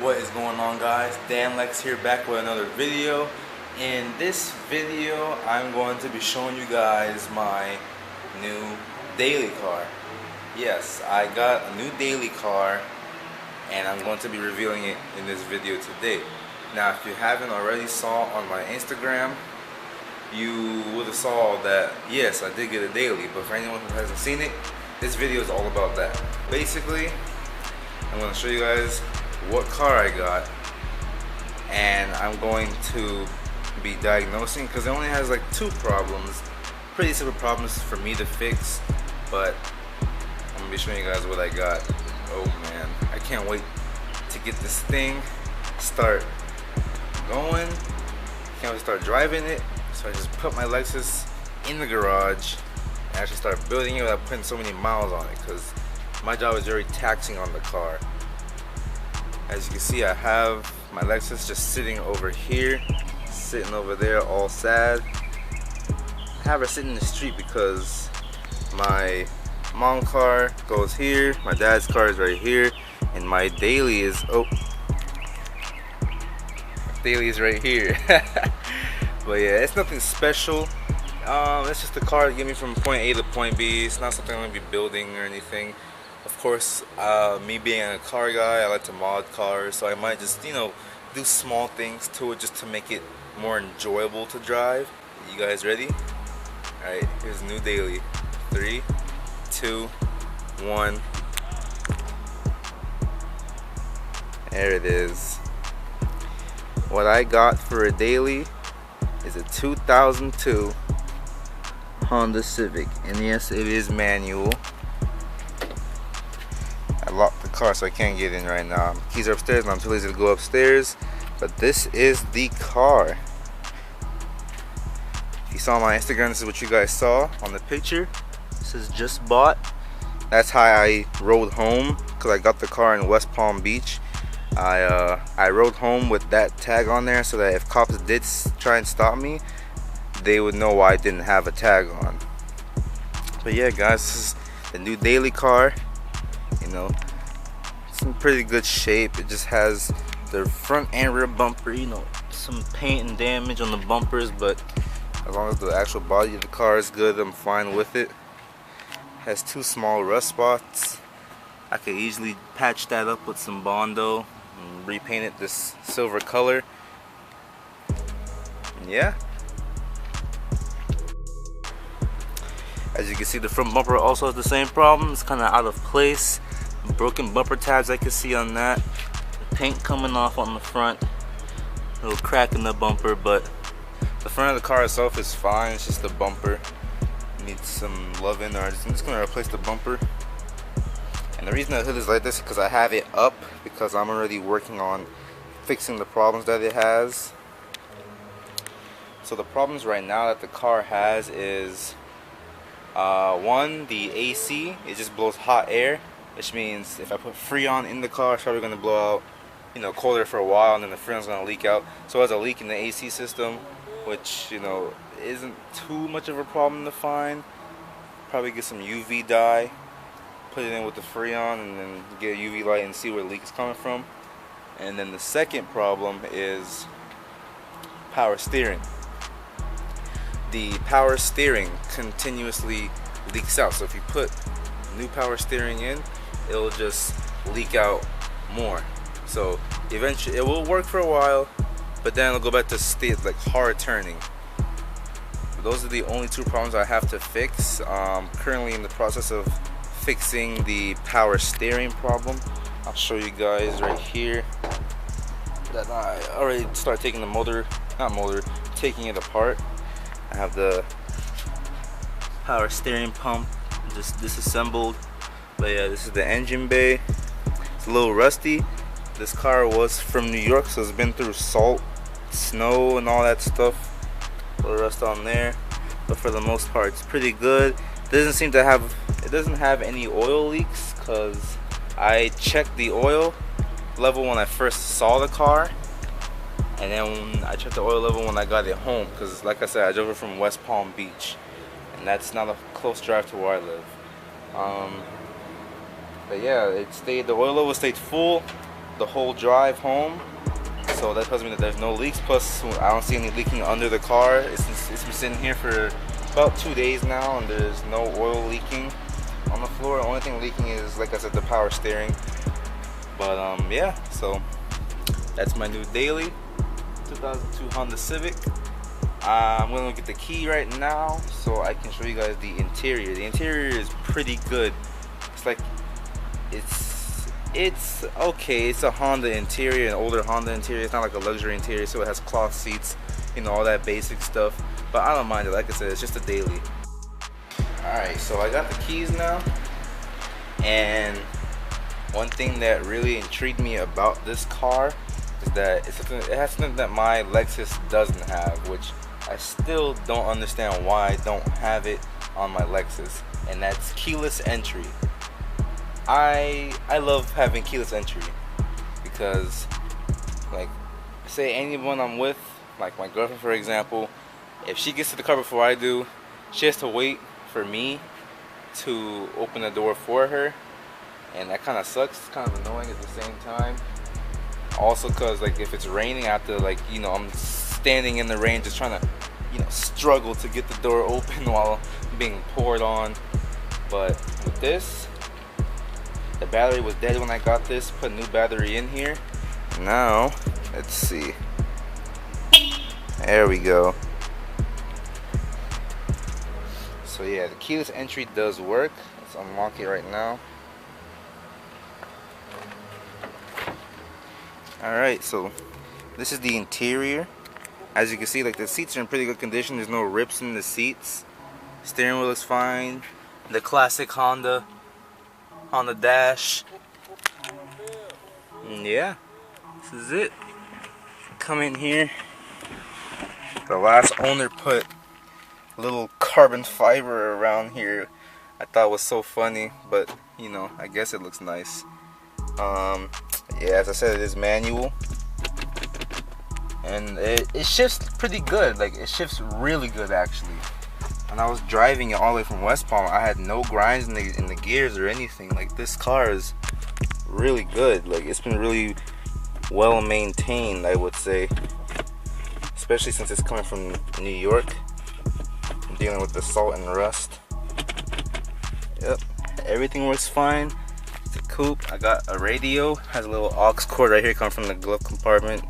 What is going on, guys? Dan Lex here, back with another video. In this video I'm going to be showing you guys my new daily car. Yes, I got a new daily car and I'm going to be revealing it in this video today. Now, if you haven't already saw on my Instagram, you would have saw that yes, I did get a daily, but for anyone who hasn't seen it, this video is all about that. Basically, I'm going to show you guys what car I got, and I'm going to be diagnosing because it only has like two problems, pretty simple problems for me to fix, but I'm going to be showing you guys what I got. Oh man, I can't wait to get this thing start going. Can't wait to start driving it. So I just put my Lexus in the garage and actually start building it without putting so many miles on it, because my job is very taxing on the car. As you can see, I have my Lexus just sitting over here, sitting over there all sad. I have her sitting in the street because my mom's car goes here, my dad's car is right here, and my daily is right here. But yeah, it's nothing special. It's just a car to get me from point A to point B. It's not something I'm gonna be building or anything. Of course, me being a car guy, I like to mod cars, so I might just, do small things to it just to make it more enjoyable to drive. You guys ready? Alright, here's new daily. 3, 2, 1. There it is. What I got for a daily is a 2002 Honda Civic, and yes, it is manual. I locked the car so I can't get in right now. Keys are upstairs and I'm too lazy to go upstairs, but this is the car. If you saw my Instagram, this is what you guys saw on the picture. This is just bought. That's how I rode home, because I got the car in West Palm Beach. I rode home with that tag on there so that if cops did try and stop me, they would know why I didn't have a tag on. But yeah, guys, this is the new daily car. It's in pretty good shape. It just has the front and rear bumper, some paint and damage on the bumpers, but as long as the actual body of the car is good, I'm fine with it. It has two small rust spots. I could easily patch that up with some Bondo and repaint it this silver color. And yeah. As you can see, the front bumper also has the same problem. It's kind of out of place. Broken bumper tabs I can see on that. The paint coming off on the front. A little crack in the bumper, but the front of the car itself is fine. It's just the bumper needs some loving, or I'm just going to replace the bumper. And the reason the hood is like this is because I have it up, because I'm already working on fixing the problems that it has. So the problems right now that the car has is one, the AC, it just blows hot air, which means if I put Freon in the car, it's probably going to blow out, colder for a while, and then the Freon's going to leak out. So it has a leak in the AC system, which, isn't too much of a problem to find. Probably get some UV dye, put it in with the Freon, and then get a UV light and see where the leak is coming from. And then the second problem is power steering. The power steering continuously leaks out, so if you put new power steering in, it'll just leak out more. So eventually it will work for a while, but then it'll go back to state like hard turning. But those are the only two problems I have to fix. Currently in the process of fixing the power steering problem. I'll show you guys right here that I already started taking the taking it apart. I have the power steering pump just disassembled, but yeah, this is the engine bay. It's a little rusty. This car was from New York, so it's been through salt, snow, and all that stuff. A little rust on there, but for the most part, it's pretty good. It doesn't have any oil leaks, because I checked the oil level when I first saw the car, and then I checked the oil level when I got it home, because like I said, I drove it from West Palm Beach, and that's not a close drive to where I live. But yeah, the oil level stayed full. the whole drive home. So that tells me that there's no leaks. Plus, I don't see any leaking under the car. It's been sitting here for about 2 days now, and there's no oil leaking on the floor. The only thing leaking is, like I said, the power steering. But yeah, so that's my new daily 2002 Honda Civic. I'm gonna look at the key right now so I can show you guys the interior. The interior is pretty good. It's like it's okay. It's a Honda interior, an older Honda interior. It's not like a luxury interior, so it has cloth seats, you know, all that basic stuff. But I don't mind it. Like I said, it's just a daily. Alright, so I got the keys now, and one thing that really intrigued me about this car is that it has something that my Lexus doesn't have, which I still don't understand why I don't have it on my Lexus, and that's keyless entry. I love having keyless entry because, like, say anyone I'm with, like my girlfriend for example, if she gets to the car before I do, she has to wait for me to open the door for her, and that kind of sucks. It's kind of annoying at the same time. Also, because like if it's raining, I have to, like, you know, I'm standing in the rain just trying to, you know, struggle to get the door open while being poured on. But with this, the battery was dead when I got this. Put a new battery in here. Now, let's see. There we go. So yeah, the keyless entry does work. Let's unlock it right now. Alright, so this is the interior. As you can see, like, the seats are in pretty good condition. There's no rips in the seats. Steering wheel is fine. The classic Honda dash. And yeah, this is it. Come in here. The last owner put a little carbon fiber around here. I thought it was so funny, but you know, I guess it looks nice. Yeah, as I said, it is manual, and it shifts pretty good. Like, it shifts really good actually. When I was driving it all the way from West Palm, I had no grinds in the gears or anything. Like, this car is really good. Like, it's been really well maintained, I would say, especially since it's coming from New York. I'm dealing with the salt and rust. Yep, everything works fine. It's a coupe. I got a radio, has a little aux cord right here coming from the glove compartment,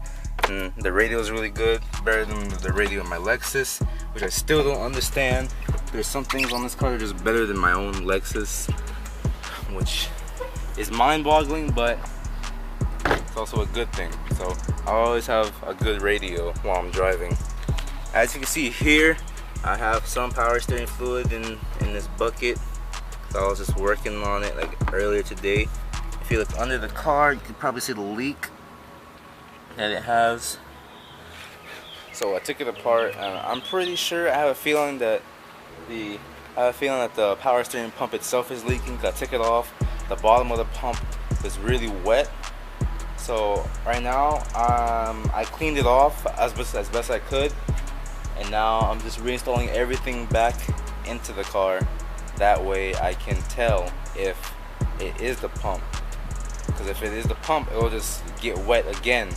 and the radio is really good, better than the radio in my Lexus, which I still don't understand. There's some things on this car that are just better than my own Lexus, which is mind-boggling, but it's also a good thing. So I always have a good radio while I'm driving. As you can see here, I have some power steering fluid in this bucket. So I was just working on it like earlier today. If you look under the car, you can probably see the leak that it has. So I took it apart, and I'm pretty sure, I have a feeling that the power steering pump itself is leaking. I took it off. The bottom of the pump is really wet. So right now, I cleaned it off as best I could, and now I'm just reinstalling everything back into the car. That way I can tell if it is the pump, because if it is the pump, it will just get wet again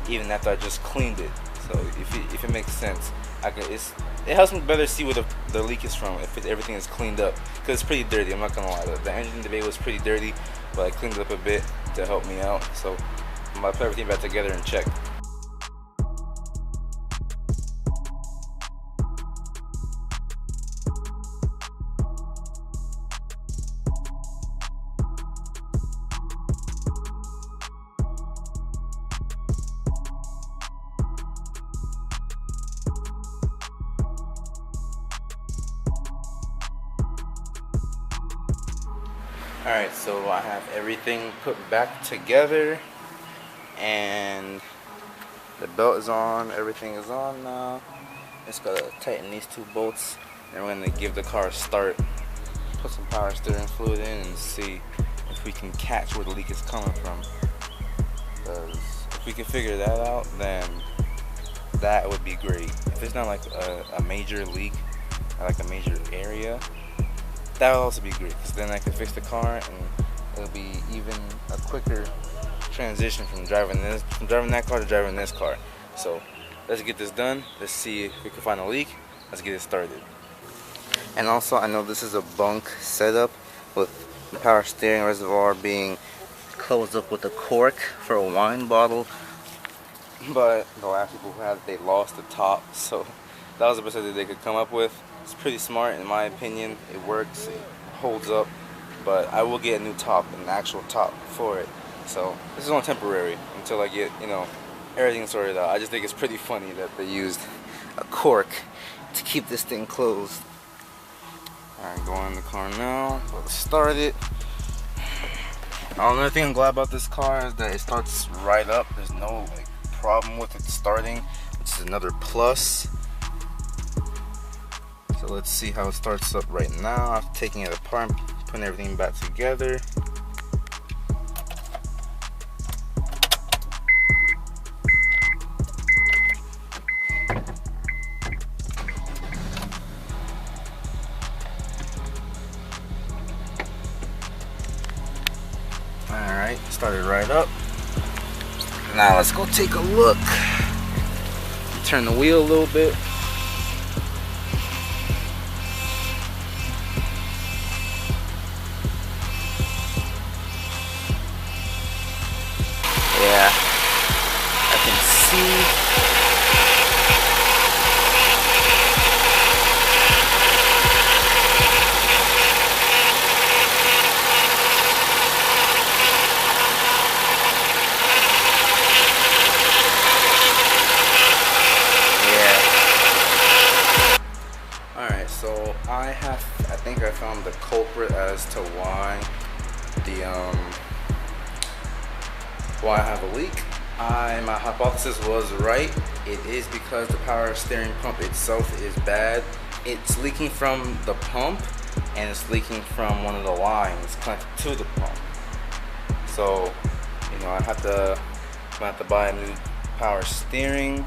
even after I just cleaned it. So if it makes sense, it helps me better see where the leak is from if everything is cleaned up, because it's pretty dirty. I'm not gonna lie, the engine debate was pretty dirty, but I cleaned it up a bit to help me out. So I'm gonna put everything back together and check. Alright, so I have everything put back together, and the belt is on, everything is on now. Just gotta tighten these two bolts, and we're gonna give the car a start. Put some power steering fluid in and see if we can catch where the leak is coming from. Because if we can figure that out, then that would be great. If it's not like a major leak, like a major area, that would also be great, because then I can fix the car and it'll be even a quicker transition from driving that car to driving this car. So let's get this done. Let's see if we can find a leak. Let's get it started. And also, I know this is a bunk setup with the power steering reservoir being closed up with a cork for a wine bottle, but the last people who had it, they lost the top, so that was the best idea they could come up with. It's pretty smart in my opinion. It works, it holds up, but I will get a new top, an actual top for it. So this is on temporary until I get, you know, everything sorted out. I just think it's pretty funny that they used a cork to keep this thing closed. Alright, going in the car now. Let's start it. Another thing I'm glad about this car is that it starts right up. There's no problem with it starting, which is another plus. So let's see how it starts up right now. After taking it apart, putting everything back together. Alright, started right up. Now let's go take a look. Turn the wheel a little bit. Yeah, I can see. So I think I found the culprit as to why why I have a leak. My hypothesis was right. It is because the power steering pump itself is bad. It's leaking from the pump and it's leaking from one of the lines connected to the pump. So, you know, I have to buy a new power steering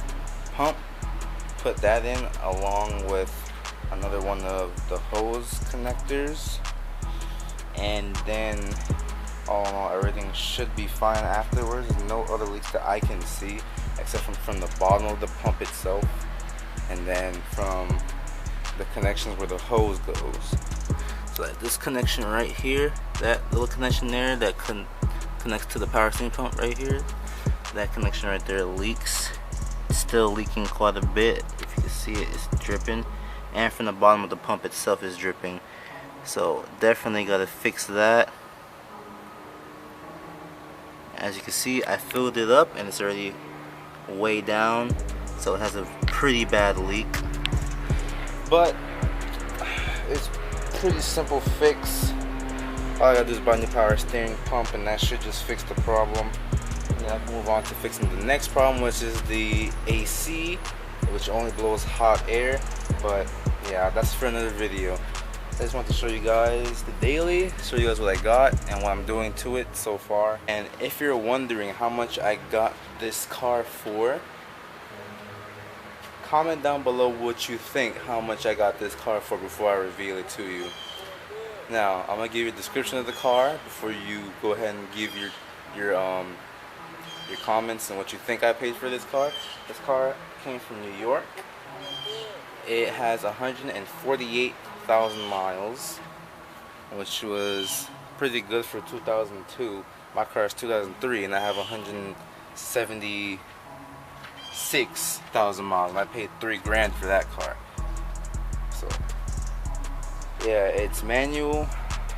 pump, put that in along with another one of the hose connectors, and then all in all everything should be fine afterwards. There's no other leaks that I can see except from the bottom of the pump itself and then from the connections where the hose goes. So like this connection right here, that little connection there that connects to the power steering pump right here, that connection right there leaks. It's still leaking quite a bit. If you can see it, it's dripping. And from the bottom of the pump itself is dripping. So definitely gotta fix that. As you can see, I filled it up and it's already way down, so it has a pretty bad leak. But it's a pretty simple fix. All I gotta do is buy a new power steering pump and that should just fix the problem. And then I can move on to fixing the next problem, which is the AC, which only blows hot air. But yeah, that's for another video. I just want to show you guys the daily, show you guys what I got and what I'm doing to it so far. And if you're wondering how much I got this car for, comment down below what you think how much I got this car for before I reveal it to you. Now I'm gonna give you a description of the car before you go ahead and give your comments and what you think I paid for this car. This car came from New York. It has 148,000 miles, which was pretty good for 2002. My car is 2003 and I have 176,000 miles and I paid $3 grand for that car. So yeah, it's manual,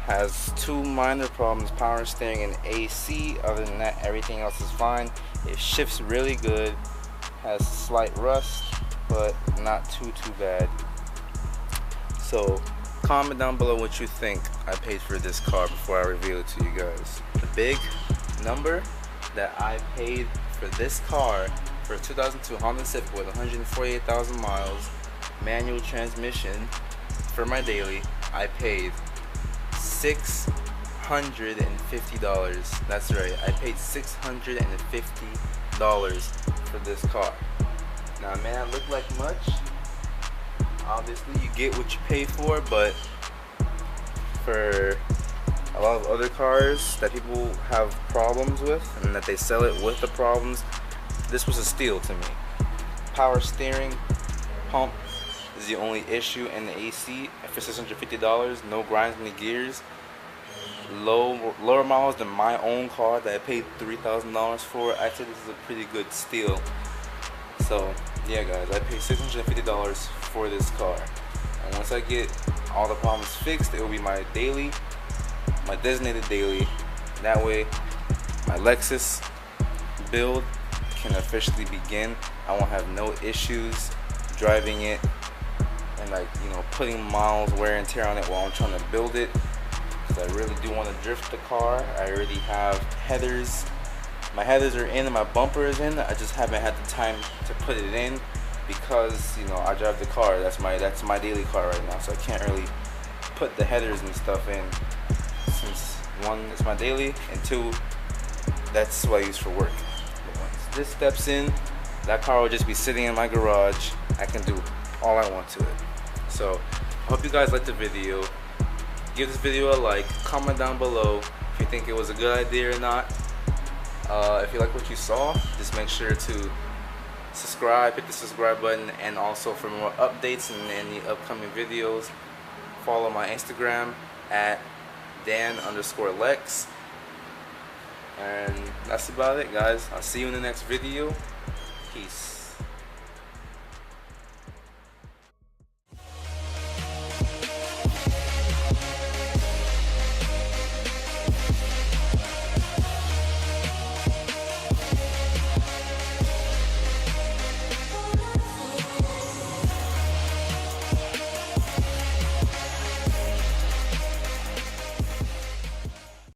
has two minor problems, power steering and AC. Other than that, everything else is fine. It shifts really good, has slight rust, but not too bad. So comment down below what you think I paid for this car before I reveal it to you guys. The big number that I paid for this car for a 2002 Honda Civic with 148,000 miles, manual transmission, for my daily, I paid $650. That's right, I paid $650 for this car. Now it may not look like much. Obviously you get what you pay for, but for a lot of other cars that people have problems with and that they sell it with the problems, this was a steal to me. Power steering pump is the only issue in the AC. For $650, no grinds in the gears. Lower miles than my own car that I paid $3,000 for. I think this is a pretty good steal. So yeah guys, I paid $650 for this car, and once I get all the problems fixed, it will be my designated daily. That way my Lexus build can officially begin. I won't have no issues driving it and, like, you know, putting miles wear and tear on it while I'm trying to build it, because I really do want to drift the car. I already have headers. My headers are in and my bumper is in. I just haven't had the time to put it in because, you know, I drive the car. That's my daily car right now, so I can't really put the headers and stuff in, since one, it's my daily, and two, that's what I use for work. But once this steps in, that car will just be sitting in my garage. I can do all I want to it. So I hope you guys liked the video. Give this video a like, comment down below if you think it was a good idea or not. If you like what you saw, just make sure to subscribe, hit the subscribe button, and also for more updates and any upcoming videos, follow my Instagram at Dan_Lex. And that's about it, guys. I'll see you in the next video. Peace.